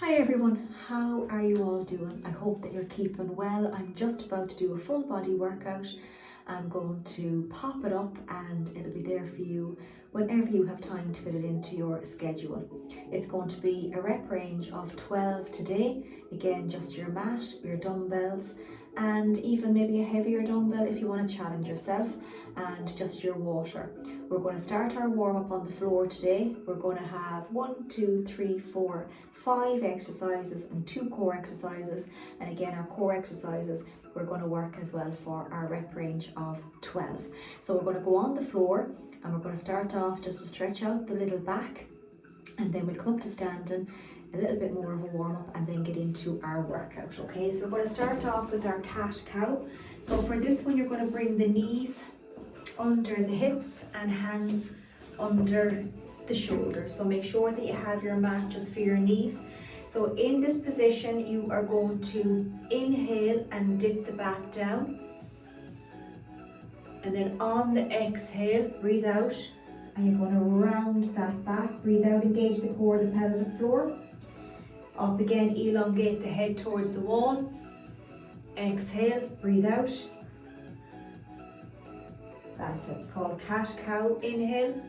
Hi everyone, how are you all doing? I hope that you're keeping well. I'm just about to do a full body workout. I'm going to pop it up and it'll be there for you whenever you have time to fit it into your schedule. It's going to be a rep range of 12 today. Again, just your mat, your dumbbells, and even maybe a heavier dumbbell if you want to challenge yourself, and just your water. We're going to start our warm up on the floor today. We're going to have 5 exercises and 2 core exercises. And again, our core exercises, we're going to work as well for our rep range of 12. So we're going to go on the floor and we're going to start off just to stretch out the little back, and then we'll come up to standing, a little bit more of a warm up, and then get into our workout. Okay, so we're going to start off with our cat cow. So for this one, you're going to bring the knees under the hips and hands under the shoulders. So make sure that you have your mat just for your knees. So in this position, you are going to inhale and dip the back down. And then on the exhale, breathe out. And you're going to round that back. Breathe out, engage the core of the pelvic floor. Up again, elongate the head towards the wall. Exhale, breathe out. That's it, it's called cat cow. Inhale.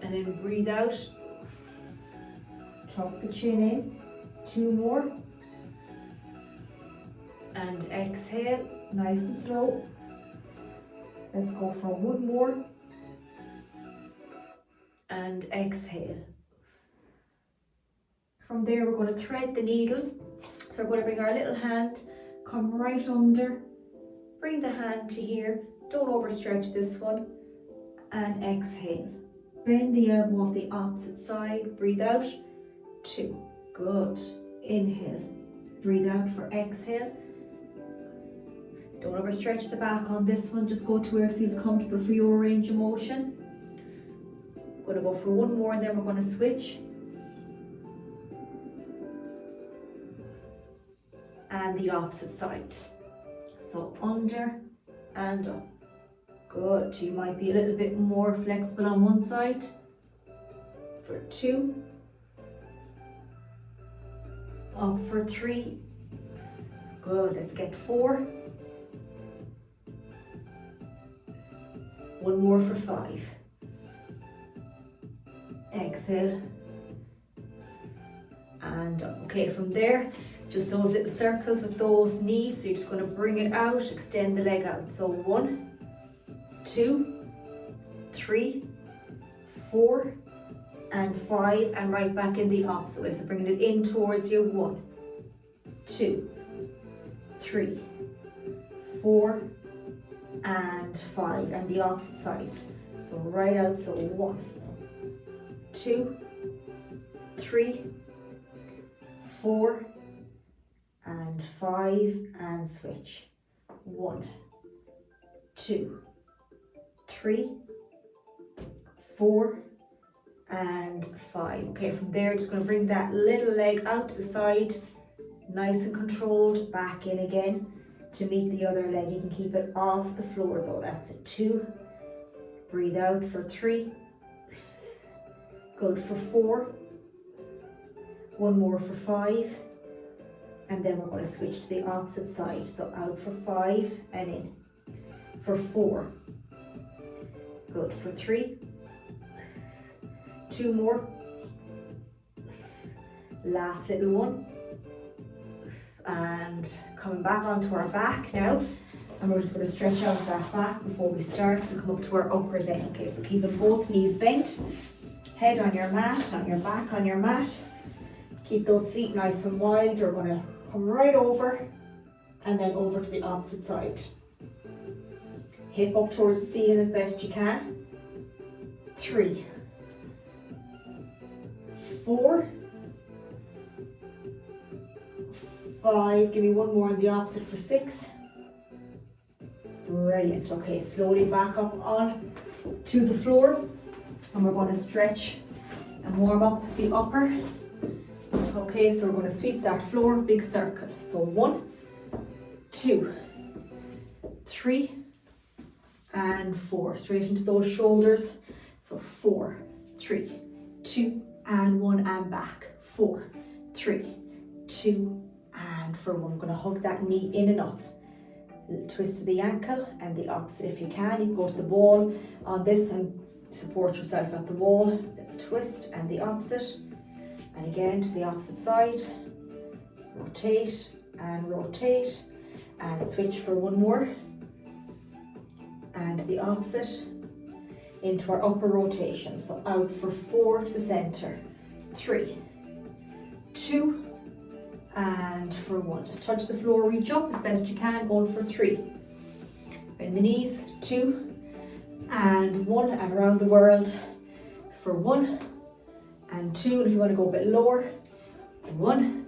And then breathe out. Tuck the chin in. 2 more. And exhale, nice and slow. Let's go for 1 more. And exhale. From there, we're going to thread the needle. So we're going to bring our little hand, come right under, bring the hand to here. Don't overstretch this one. And exhale. Bend the elbow of the opposite side. Breathe out. 2. Good. Inhale. Breathe out for exhale. Don't overstretch the back on this one. Just go to where it feels comfortable for your range of motion. I'm going to go for 1 more and then we're going to switch. And the opposite side. So under and up. Good. You might be a little bit more flexible on one side. For 2. Up for 3. Good. Let's get 4. 1 more for 5. Exhale. And up. Okay, from there, just those little circles with those knees. So you're just going to bring it out, extend the leg out. So 1, 2, 3, 4, and 5, and right back in the opposite way. So bringing it in towards you. 1, 2, 3, 4, and 5, and the opposite side. So right out. So 1, 2, 3, 4, and 5, and switch. 1, 2, 3, 4, and 5. Okay, from there, just going to bring that little leg out to the side, nice and controlled, back in again to meet the other leg. You can keep it off the floor though. That's it. 2. Breathe out for 3. Good for 4. 1 more for 5. And then we're going to switch to the opposite side. So out for 5 and in for 4. Good for 3. 2 more. Last little one. And coming back onto our back now. And we're just going to stretch out that back before we start. We come up to our upper then. Okay, so keeping both knees bent. Head on your mat, on your back on your mat. Keep those feet nice and wide. We're going to come right over and then over to the opposite side. Hip up towards the ceiling as best you can. 3, 4, 5. Give me 1 more on the opposite for 6. Brilliant. Okay, slowly back up on to the floor, and we're going to stretch and warm up the upper. Okay, so we're going to sweep that floor, big circle. So 1, 2, 3, and 4. Straight into those shoulders. So 4, 3, 2, and 1, and back. 4, 3, 2, and for 1. I'm going to hug that knee in and up. Little twist to the ankle and the opposite if you can. You can go to the wall on this and support yourself at the wall. Little twist and the opposite. And again to the opposite side. Rotate and rotate. And switch for 1 more. And the opposite. Into our upper rotation. So out for 4 to the center. 3, 2, and for 1. Just touch the floor, reach up as best you can, going for 3. Bend the knees, 2, and 1, and around the world for 1, and 2. And if you want to go a bit lower, 1,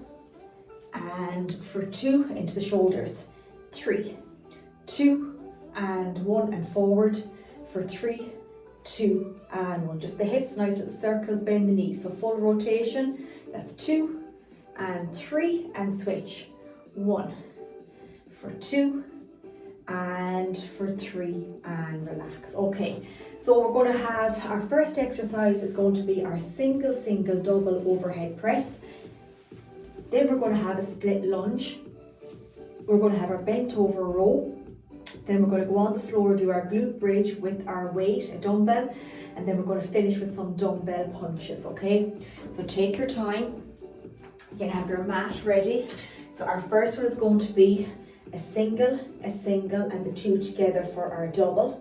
and for 2, into the shoulders, 3, 2, and 1, and forward for 3, 2, and 1. Just the hips, nice little circles, bend the knees. So full rotation, that's 2, and 3, and switch. 1, for 2, and for 3, and relax. Okay, so we're going to have our first exercise is going to be our single, double overhead press. Then we're going to have a split lunge. We're going to have our bent over row. Then we're going to go on the floor, do our glute bridge with our weight, a dumbbell, and then we're going to finish with some dumbbell punches, okay? So take your time. You can have your mat ready. So our first one is going to be a single, and the 2 together for our double.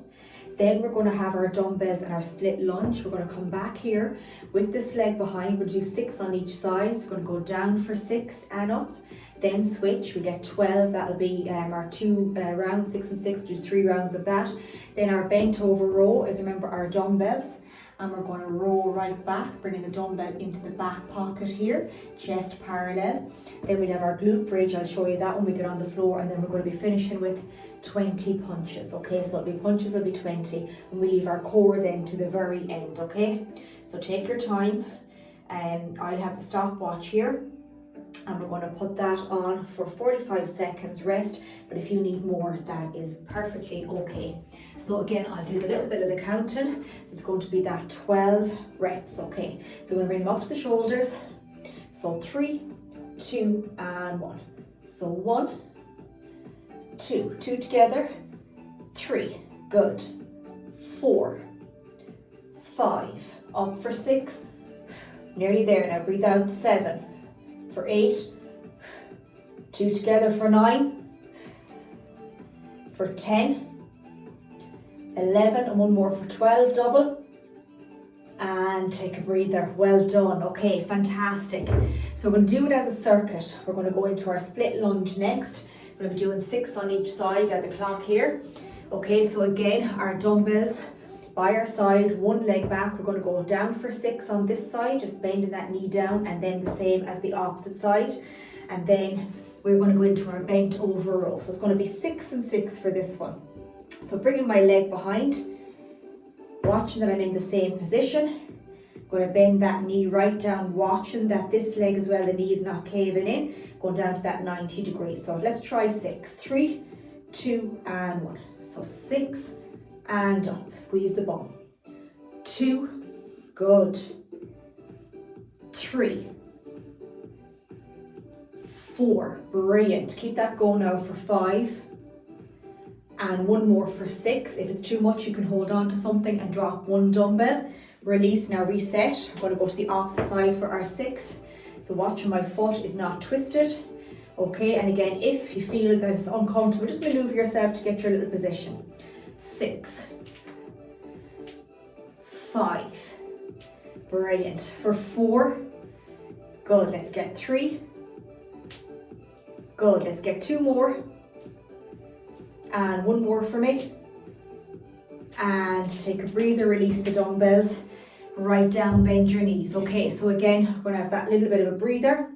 Then we're going to have our dumbbells and our split lunge. We're going to come back here with this leg behind. We'll do 6 on each side. So we're going to go down for 6 and up. Then switch, we get 12, that'll be our 2 rounds, 6 and 6, do 3 rounds of that. Then our bent over row is, remember, our dumbbells. And we're going to roll right back, bringing the dumbbell into the back pocket here, chest parallel. Then we have our glute bridge, I'll show you that when we get on the floor, and then we're going to be finishing with 20 punches, okay? So it'll be punches, it'll be 20, and we leave our core then to the very end, okay? So take your time, and I'll have the stopwatch here, and we're going to put that on for 45 seconds rest, but if you need more, that is perfectly okay. So again, I'll do a little bit of the counting. So it's going to be that 12 reps, okay? So we're going to bring them up to the shoulders. So 3, 2, and 1. So 1, 2, 2 together, 3, good, 4, 5, up for 6, nearly there. Now breathe out, 7, for 8, 2 together for 9, for 10, 11, and 1 more for 12, double, and take a breather. Well done. Okay, fantastic. So we're going to do it as a circuit. We're going to go into our split lunge next. We're going to be doing 6 on each side at the clock here. Okay, so again, our dumbbells by our side, 1 leg back. We're going to go down for 6 on this side, just bending that knee down, and then the same as the opposite side. And then we're going to go into our bent over row. So it's going to be 6 and 6 for this one. So bringing my leg behind, watching that I'm in the same position. I'm going to bend that knee right down, watching that this leg as well, the knee is not caving in, going down to that 90 degrees. So let's try 6. 3, 2, and 1. So 6 and up, squeeze the bum. 2, good. 3, 4, brilliant. Keep that going now for 5. And 1 more for 6. If it's too much, you can hold on to something and drop 1 dumbbell. Release, now reset. We're going to go to the opposite side for our 6. So watching my foot is not twisted. Okay, and again, if you feel that it's uncomfortable, just maneuver yourself to get your little position. 6, 5, brilliant. For 4, good. Let's get 3. Good, let's get 2 more. And 1 more for me. And take a breather, release the dumbbells. Right down, bend your knees. Okay, so again, we're gonna have that little bit of a breather.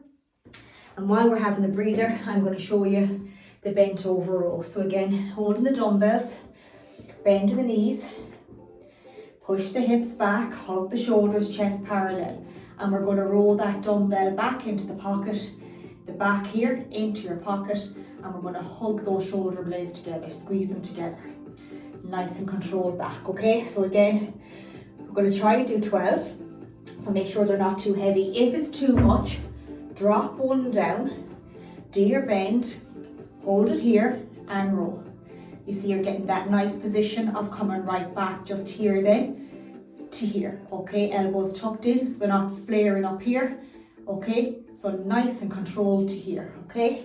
And while we're having the breather, I'm gonna show you the bent over row. So again, holding the dumbbells, bend the knees, push the hips back, hug the shoulders, chest parallel. And we're gonna roll that dumbbell back into the pocket, the back here into your pocket, and we're gonna hug those shoulder blades together, squeeze them together. Nice and controlled back, okay? So again, we're gonna try and do 12. So make sure they're not too heavy. If it's too much, Drop one down, do your bend, hold it here and roll. You see you're getting that nice position of coming right back just here then to here, okay? Elbows tucked in so we're not flaring up here, okay? So nice and controlled to here, okay?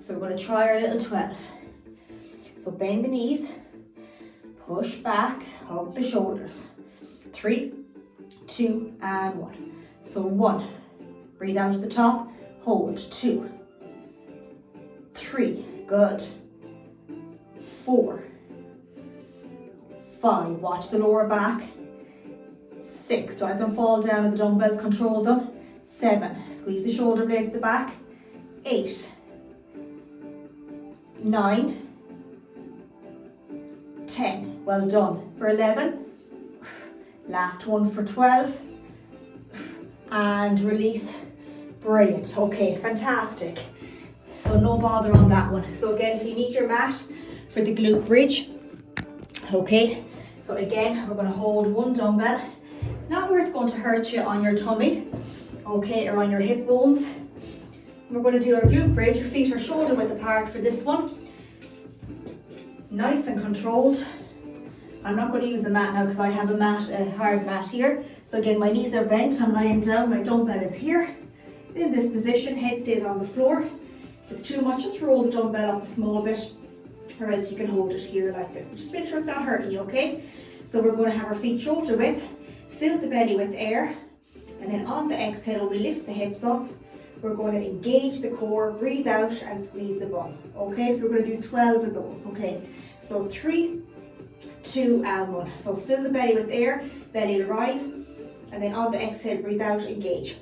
So we're going to try our little 12. So bend the knees, push back, hug the shoulders. 3, 2, and 1. So 1, breathe out to the top, hold. 2, 3, good. 4, 5, watch the lower back. 6, don't let them fall down with the dumbbells, control them. 7, squeeze the shoulder blades at the back. 8, 9, 10, well done. For 11, last one for 12, and release. Brilliant, okay, fantastic. So no bother on that one. So again, if you need your mat for the glute bridge, okay, so again, we're going to hold one dumbbell, not where it's going to hurt you on your tummy, okay, or on your hip bones. We're going to do our glute bridge. Your feet are shoulder width apart for this one. Nice and controlled. I'm not going to use a mat now because I have a hard mat here. So again, my knees are bent, I'm lying down, my dumbbell is here. In this position, head stays on the floor. If it's too much, just roll the dumbbell up a small bit, or else you can hold it here like this. But just make sure it's not hurting you, okay? So we're going to have our feet shoulder width, fill the belly with air, and then on the exhale, we lift the hips up. We're going to engage the core, breathe out and squeeze the bum. Okay, so we're going to do 12 of those, okay? So 3, 2, and 1. So fill the belly with air, belly will rise, and then on the exhale, breathe out, engage.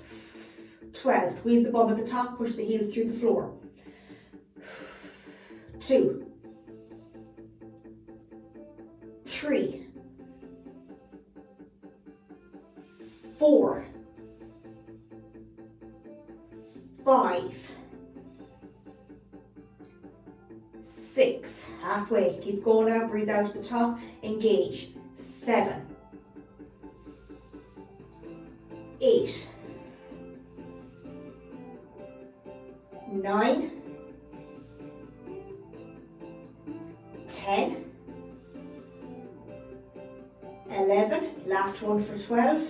12, squeeze the bum at the top, push the heels through the floor. 2, 3, 4, 5, 6, halfway, keep going now, breathe out to the top, engage. 7, 8, 9, 10, 11, last one for 12.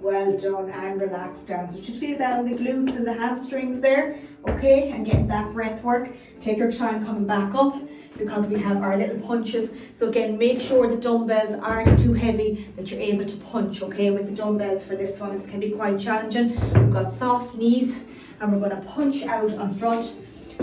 Well done, and relax down. So you should feel that on the glutes and the hamstrings there, okay? And getting that breath work. Take your time coming back up because we have our little punches. So again, make sure the dumbbells aren't too heavy, that you're able to punch, okay? With the dumbbells for this one, this can be quite challenging. We've got soft knees and we're going to punch out on front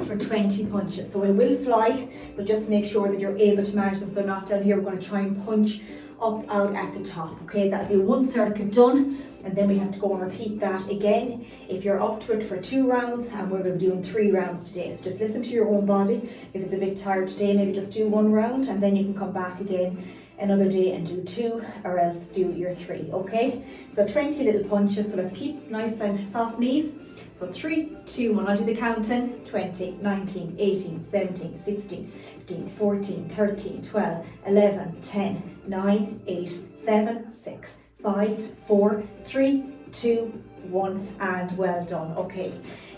for 20 punches. So it will fly, but just make sure that you're able to manage them so they're not down here. We're going to try and punch up out at the top, okay? That'll be one circuit done, and then we have to go and repeat that again if you're up to it for 2 rounds, and we're going to be doing 3 rounds today. So just listen to your own body. If it's a bit tired today, maybe just do 1 round, and then you can come back again another day and do 2, or else do your 3, okay? So 20 little punches, so let's keep nice and soft knees. So 3, 2, 1, I'll do the counting. 20, 19, 18, 17, 16, 15, 14, 13, 12, 11, 10, 9, 8, 7, 6, 5, 4, 3, 2, 1, and well done. Okay,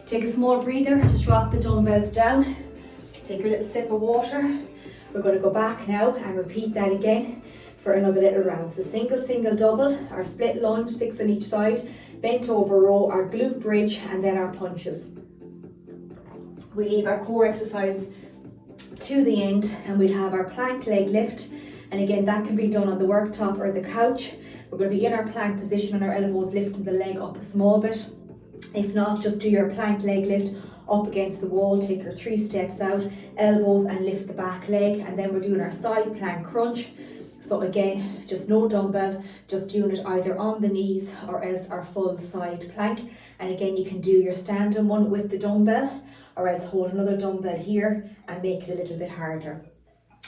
take a small breather, just drop the dumbbells down, take your little sip of water. We're going to go back now and repeat that again for another little round. So single, single, double, our split lunge, 6 on each side, bent over row, our glute bridge, and then our punches. We leave our core exercises to the end, and we'll have our plank leg lift. And again, that can be done on the worktop or the couch. We're going to be in our plank position on our elbows, lifting the leg up a small bit. If not, just do your plank leg lift up against the wall, take your 3 steps out, elbows, and lift the back leg. And then we're doing our side plank crunch. So again, just no dumbbell, just doing it either on the knees or else our full side plank. And again, you can do your standing one with the dumbbell, or else hold another dumbbell here and make it a little bit harder.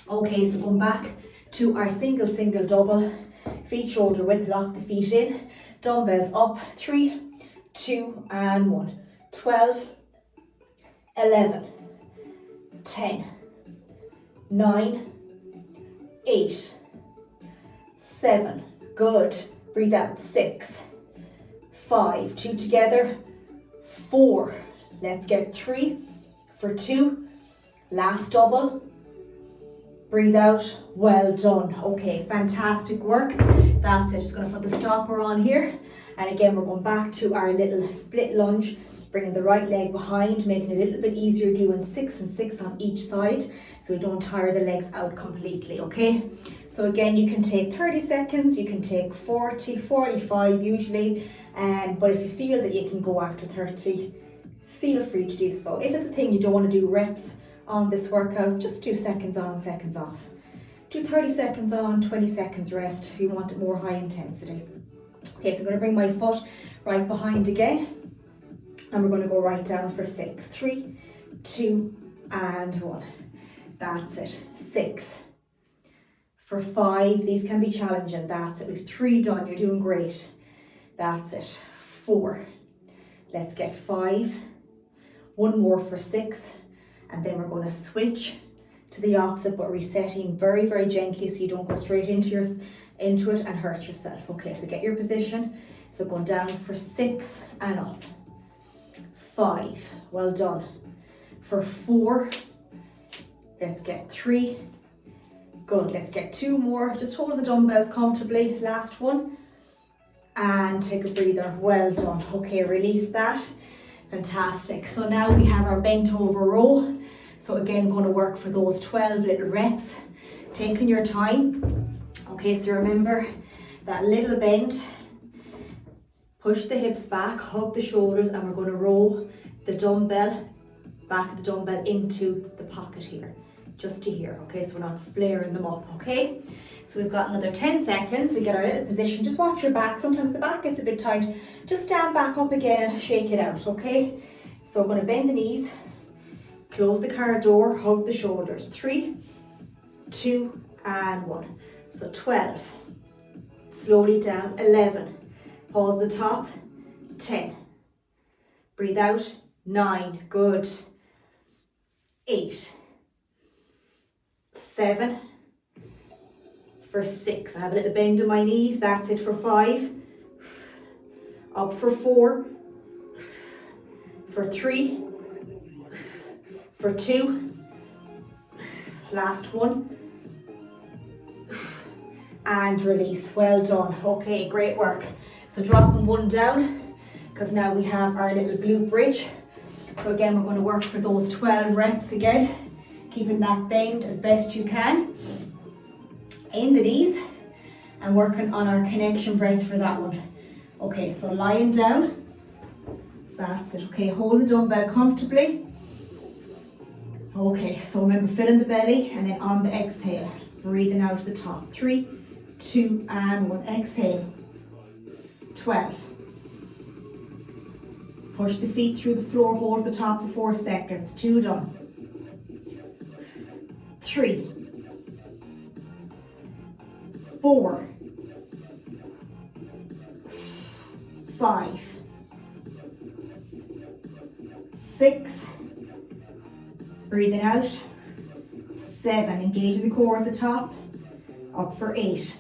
Okay, so come back to our single, single, double, feet shoulder width, lock the feet in, dumbbells up, 3, 2, and 1, 12, 11, 10, 9, 8, 7, good, breathe out, 6, 5, 2 together, 4. Let's get 3 for 2. Last double. Breathe out. Well done. Okay, fantastic work. That's it. Just going to put the stopper on here. And again, we're going back to our little split lunge, bringing the right leg behind, making it a little bit easier, doing 6 and 6 on each side, so we don't tire the legs out completely, okay? So again, you can take 30 seconds, you can take 40, 45 usually, but if you feel that you can go after 30, feel free to do so. If it's a thing you don't want to do reps on this workout, just do seconds on, seconds off. Do 30 seconds on, 20 seconds rest if you want it more high intensity. Okay, so I'm going to bring my foot right behind again, and we're going to go right down for 6. 3, 2, and 1. That's it. 6. For 5, these can be challenging. That's it. We've 3 done. You're doing great. That's it. 4. Let's get 5. 1 more for 6, and then we're going to switch to the opposite, but resetting very, very gently so you don't go straight into it and hurt yourself. Okay, so get your position. So going down for 6 and up. 5, well done. For 4, let's get 3. Good, let's get 2 more. Just hold the dumbbells comfortably. Last one. And take a breather. Well done. Okay, release that. Fantastic. So now we have our bent over row. So again, going to work for those 12 little reps. Taking your time. Okay, so remember that little bend. Push the hips back, hug the shoulders, and we're going to roll the dumbbell, back of the dumbbell into the pocket here, just to here, okay? So we're not flaring them up, okay? So we've got another 10 seconds. We get our little position. Just watch your back. Sometimes the back gets a bit tight. Just stand back up again and shake it out, okay? So we're going to bend the knees, close the car door, hug the shoulders. 3, 2, and 1. So 12. Slowly down. 11. Pause the top. 10. Breathe out. 9. Good. 8. 7. For 6. I have a little bend in my knees. That's it for 5. Up for 4. For 3. For 2. Last one. And release. Well done. Okay, great work. So dropping one down, because now we have our little glute bridge. So again, we're going to work for those 12 reps again, keeping that bend as best you can in the knees, and working on our connection breath for that one. Okay, so lying down. That's it. Okay, hold the dumbbell comfortably. Okay, so remember, fill in the belly, and then on the exhale, breathing out the top. 3, 2, and 1. Exhale. 12. Push the feet through the floor, hold the top for 4 seconds. 2 done. 3. 4. 5. 6. Breathing out. 7. Engaging the core at the top. Up for 8.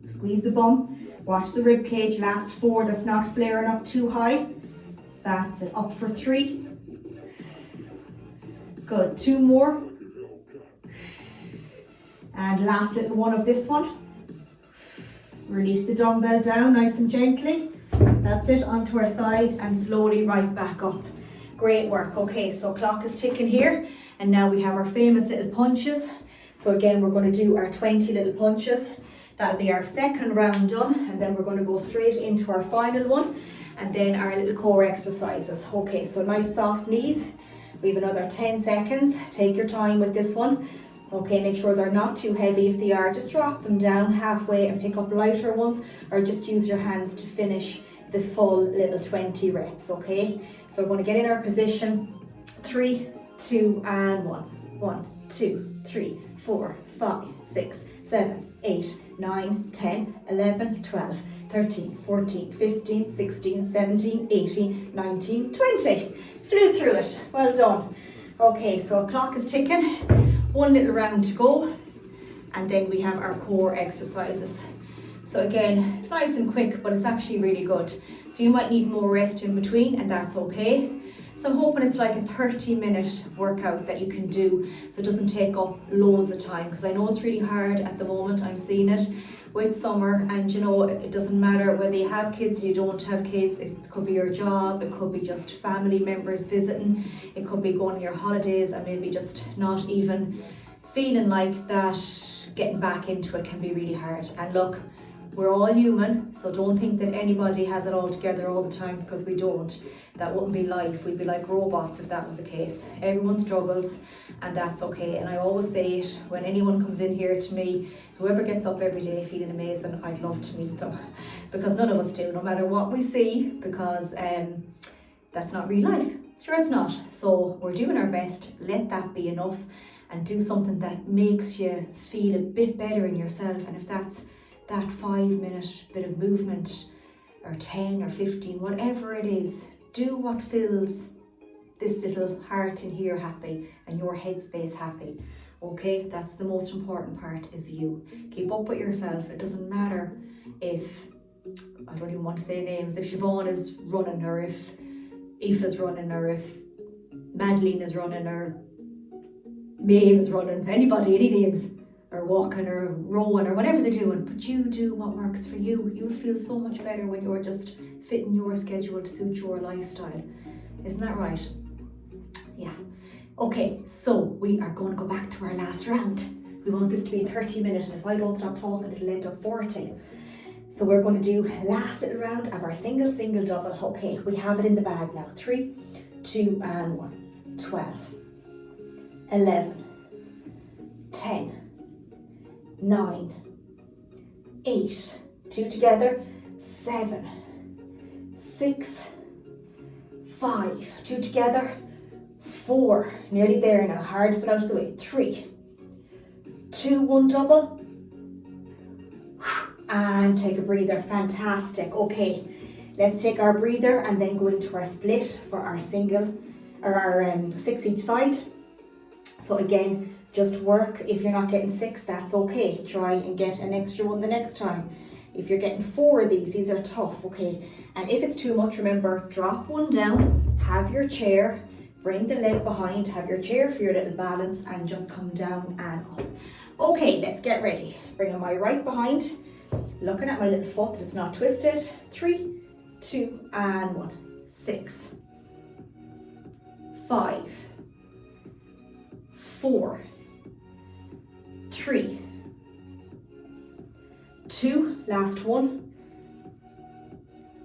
Squeeze the bum. Watch the rib cage. Last 4. That's not flaring up too high. That's it. Up for 3. Good. 2 more. And last little one of this one. Release the dumbbell down nice and gently. That's it. Onto our side and slowly right back up. Great work. Okay, so clock is ticking here. And now we have our famous little punches. So again, we're going to do our 20 little punches. That'll be our second round done, and then we're going to go straight into our final one, and then our little core exercises. Okay, so nice soft knees. We have another 10 seconds. Take your time with this one. Okay, make sure they're not too heavy. If they are, just drop them down halfway and pick up lighter ones, or just use your hands to finish the full little 20 reps, okay? So we're going to get in our position. 3, 2, and 1. 1, 2, 3, 4, 5, 6, 7, 8, 9, 10, 11, 12, 13, 14, 15, 16, 17, 18, 19, 20. Flew through it. Well done. Okay, so clock is ticking. One little round to go. And then we have our core exercises. So again, it's nice and quick, but it's actually really good. So you might need more rest in between, and that's okay. So I'm hoping it's like a 30-minute workout that you can do, so it doesn't take up loads of time, because I know it's really hard at the moment. I'm seeing it with summer, and you know, it doesn't matter whether you have kids or you don't have kids. It could be your job, it could be just family members visiting, it could be going on your holidays and maybe just not even feeling like that. Getting back into it can be really hard. And look, we're all human, so don't think that anybody has it all together all the time, because we don't. That wouldn't be life. We'd be like robots if that was the case. Everyone struggles, and that's okay. And I always say it when anyone comes in here to me, whoever gets up every day feeling amazing, I'd love to meet them, because none of us do, no matter what we see, because that's not real life. Sure, it's not. So we're doing our best. Let that be enough, and do something that makes you feel a bit better in yourself. And if that's that 5-minute bit of movement, or 10 or 15, whatever it is, do what fills this little heart in here happy and your headspace happy. Okay, that's the most important part, is you. Keep up with yourself. It doesn't matter if, I don't even want to say names, if Siobhan is running, or if Aoife's running, or if Madeline is running, or Maeve is running, anybody, any names, or walking or rowing or whatever they're doing, but you do what works for you. You'll feel so much better when you're just fitting your schedule to suit your lifestyle. Isn't that right? Yeah. Okay, so we are going to go back to our last round. We want this to be 30 minutes, and if I don't stop talking, it'll end up 40. So we're going to do last little round of our single, double. Okay, we have it in the bag now. 3, 2, and 1. 12, 11, 10, 9, 8, 2 together, 7, 6, 5, 2 together, 4, nearly there now, hardest one out of the way, 3, 2, 1 double, and take a breather. Fantastic. Okay, let's take our breather and then go into our split for our single, or our 6 each side. So again, just work. If you're not getting 6, that's okay. Try and get an extra one the next time. If you're getting 4 of these are tough, okay? And if it's too much, remember, drop one down, have your chair, bring the leg behind, have your chair for your little balance, and just come down and up. Okay, let's get ready. Bringing my right behind, looking at my little foot that's not twisted. 3, 2, and 1. 6, 5, 4, 3, 2, last one.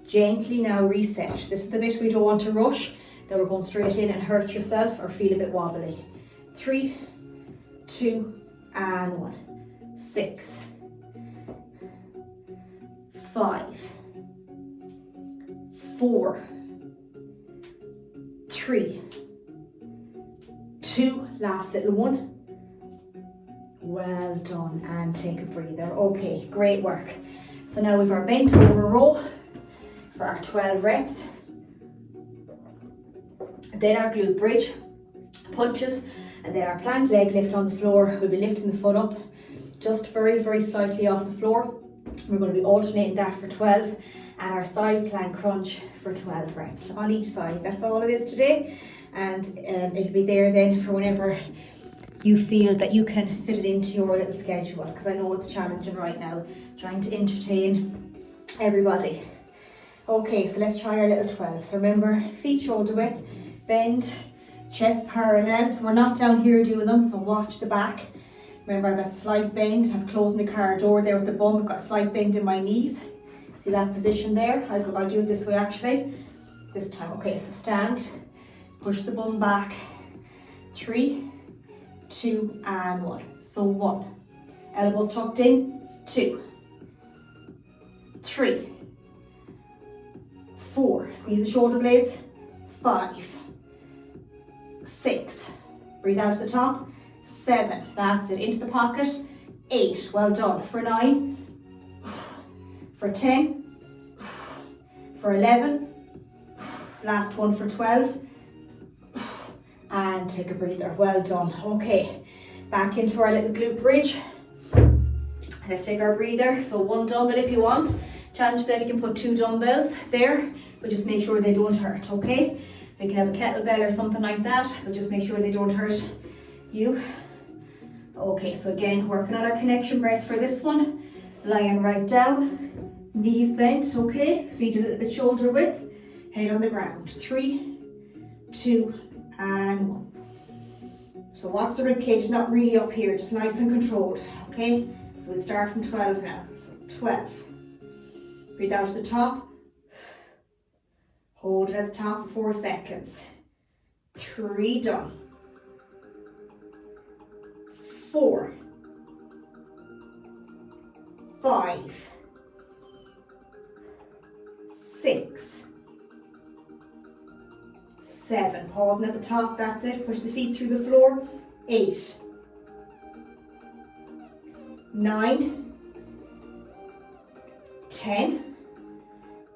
Gently now reset. This is the bit we don't want to rush, that we're going straight in and hurt yourself or feel a bit wobbly. 3, 2, and 1. 6, 5, 4, 3, 2, last little one. Well done, and take a breather. Okay, great work. So now we've our bent over row for our 12 reps. Then our glute bridge punches, and then our plank leg lift on the floor. We'll be lifting the foot up just very, very slightly off the floor. We're going to be alternating that for 12, and our side plank crunch for 12 reps on each side. That's all it is today, and it'll be there then for whenever you feel that you can fit it into your little schedule, because I know it's challenging right now trying to entertain everybody. Okay, so let's try our little 12. So remember, feet shoulder width, bend, chest parallel. So we're not down here doing them, so watch the back. Remember, I've got a slight bend. I'm closing the car door there with the bum. I've got a slight bend in my knees. See that position there? I'll do it this way actually. This time. Okay, so stand, push the bum back. 3, 2, and 1. So 1. Elbows tucked in. 2, 3, 4. Squeeze the shoulder blades. 5, 6. Breathe out to the top. 7. That's it. Into the pocket. 8. Well done. For 9. For 10. For 11. Last one for 12. And take a breather. Well done. Okay, back into our little glute bridge. Let's take our breather. So 1 dumbbell if you want. Challenge yourself, you can put 2 dumbbells there, but just make sure they don't hurt, okay? You can have a kettlebell or something like that, but just make sure they don't hurt you. Okay, so again, working on our connection breath for this one. Lying right down, knees bent, okay? Feet a little bit shoulder width, head on the ground. 3, 2, and 1. So watch the rib cage, not really up here, just nice and controlled, okay? So we'll start from 12 now. So 12. Breathe out to the top. Hold it at the top for 4 seconds. 3, done. 4, 5, 6, 7. Pausing at the top, that's it. Push the feet through the floor. 8, 9, 10.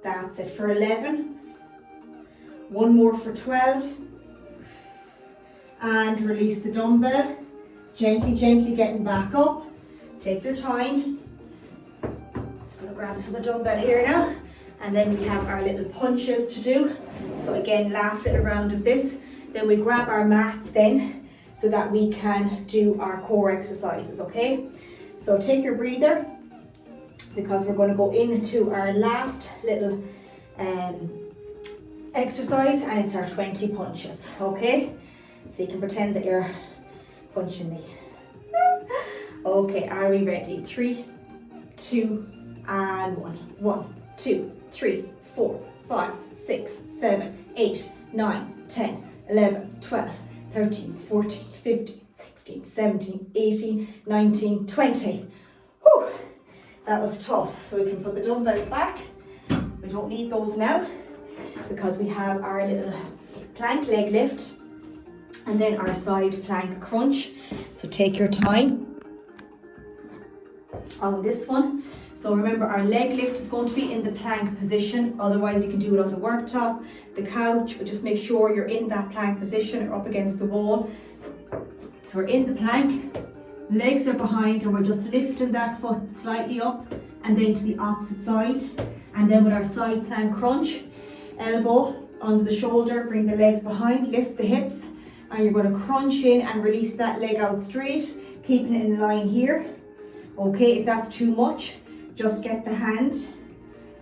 That's it for 11. One more for 12. And release the dumbbell. Gently, gently getting back up. Take your time. Just going to grab some of the dumbbell here now. And then we have our little punches to do. So again, last little round of this. Then we grab our mats then, so that we can do our core exercises, okay? So take your breather, because we're going to go into our last little exercise, and it's our 20 punches, okay? So you can pretend that you're punching me. Okay, are we ready? 3, 2, and 1. 1, 2, 3, 4, 5, 6, 7, 8, 9, 10, 11, 12, 13, 14, 15, 16, 17, 18, 19, 20. Whew, that was tough. So we can put the dumbbells back. We don't need those now, because we have our little plank leg lift and then our side plank crunch. So take your time on this one. So remember, our leg lift is going to be in the plank position. Otherwise you can do it on the worktop, the couch, but just make sure you're in that plank position or up against the wall. So we're in the plank, legs are behind, and we're just lifting that foot slightly up and then to the opposite side. And then with our side plank crunch, elbow under the shoulder, bring the legs behind, lift the hips, and you're going to crunch in and release that leg out straight, keeping it in line here. Okay, if that's too much, just get the hand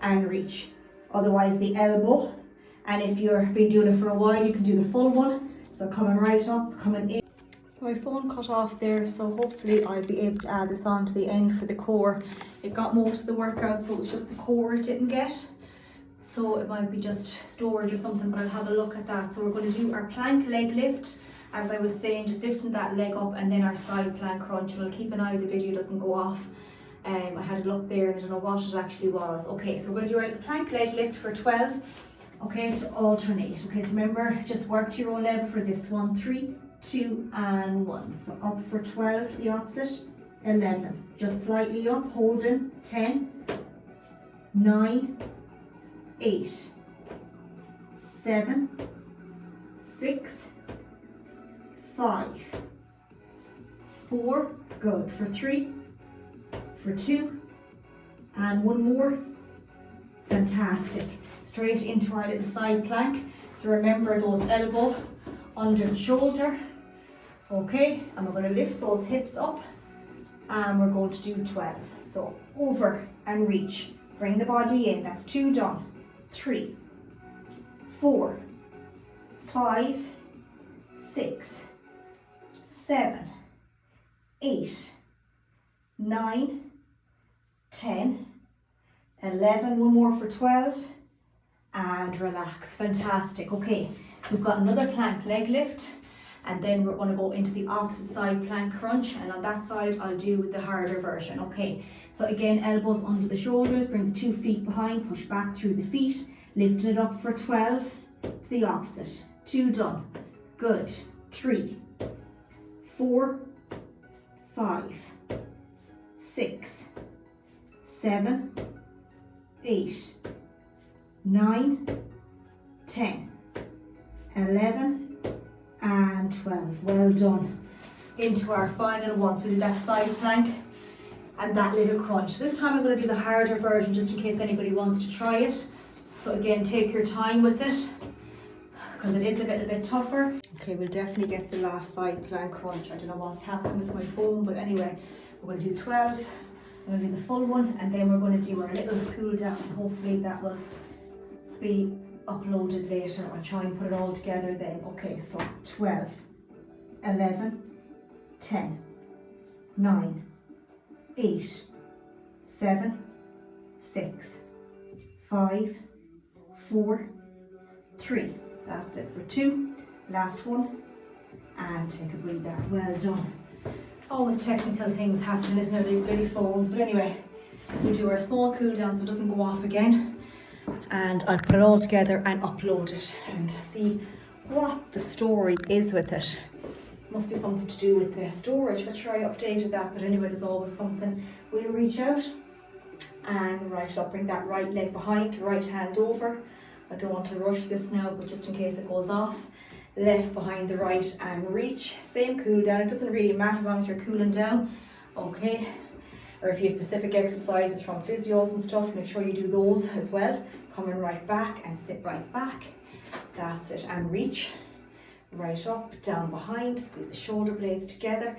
and reach. Otherwise the elbow. And if you've been doing it for a while, you can do the full one. So coming right up, coming in. So my phone cut off there, so hopefully I'll be able to add this on to the end for the core. It got most of the workout, so it was just the core it didn't get. So it might be just storage or something, but I'll have a look at that. So we're going to do our plank leg lift. As I was saying, just lifting that leg up, and then our side plank crunch. And I'll keep an eye the video doesn't go off. I had a look there and I don't know what it actually was. Okay, so we're going to do our plank leg lift for 12. Okay, to alternate. Okay, so remember, just work to your own level for this one. 3, 2, and 1. So up for 12 to the opposite. 11. Just slightly up, holding. 10, 9, 8, 7, 6, 5, 4, good, for 3, for 2, and 1 more. Fantastic. Straight into our little side plank. So remember, those elbow under the shoulder. Okay, and we're going to lift those hips up, and we're going to do 12. So over and reach. Bring the body in. That's 2 done. 3, 4, 5, 6, 7, 8, 9, 10, 11, 1 more for 12, and relax. Fantastic. Okay, so we've got another plank leg lift, and then we're going to go into the opposite side plank crunch, and on that side I'll do the harder version. Okay, so again, elbows under the shoulders, bring the 2 feet behind, push back through the feet, lifting it up for 12 to the opposite. 2 done. Good. 3, 4, 5, 6, 7, 8, 9, 10, 11, and 12. Well done. Into our final one. So we did that side plank and that little crunch. This time I'm going to do the harder version just in case anybody wants to try it. So again, take your time with it because it is a little bit tougher. Okay, we'll definitely get the last side plank crunch. I don't know what's happening with my phone, but anyway, we're going to do 12. I'm going to do the full one, and then we're going to do our little cool down. Hopefully that will be uploaded later. I'll try and put it all together then. Okay, so 12, 11, 10, 9, 8, 7, 6, 5, 4, 3. That's it for 2. Last one. And take a breather. Well done. Always technical things happening, isn't there? These bloody phones. But anyway, we do our small cool down so it doesn't go off again. And I'll put it all together and upload it and see what the story is with it. Must be something to do with the storage. I'm sure I updated that, but anyway, there's always something. We'll reach out and right up, bring that right leg behind, right hand over. I don't want to rush this now, but just in case it goes off. Left behind the right and reach. Same cool down. It doesn't really matter as long as you're cooling down. Okay. Or if you have specific exercises from physios and stuff, make sure you do those as well. Coming right back and sit right back. That's it. And reach. Right up, down behind. Squeeze the shoulder blades together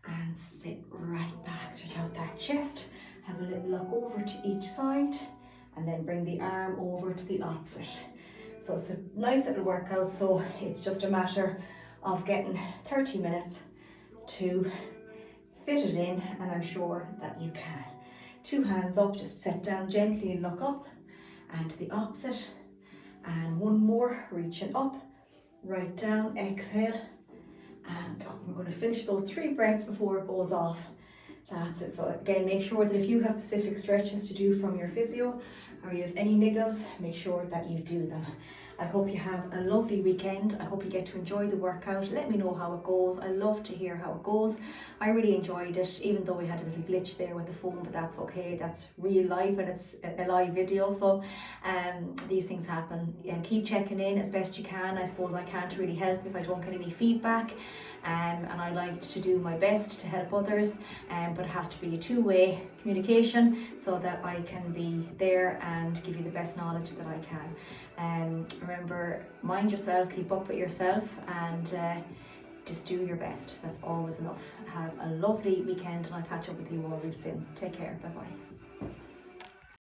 and sit right back. Stretch out that chest. Have a little look over to each side and then bring the arm over to the opposite. So it's a nice little workout, so it's just a matter of getting 30 minutes to fit it in, and I'm sure that you can. 2 hands up, just set down gently and look up, and to the opposite. And one more, reaching up, right down, exhale, and up. We're going to finish those 3 breaths before it goes off. That's it. So again, make sure that if you have specific stretches to do from your physio, or you have any niggles, make sure that you do them. I hope you have a lovely weekend. I hope you get to enjoy the workout. Let me know how it goes. I love to hear how it goes. I really enjoyed it, even though we had a little glitch there with the phone, but that's okay. That's real life and it's a live video. So these things happen, and keep checking in as best you can. I suppose I can't really help if I don't get any feedback. And I like to do my best to help others, but it has to be a two-way communication so that I can be there and give you the best knowledge that I can. Remember, mind yourself, keep up with yourself, and just do your best. That's always enough. Have a lovely weekend, and I'll catch up with you all real soon. Take care. Bye bye.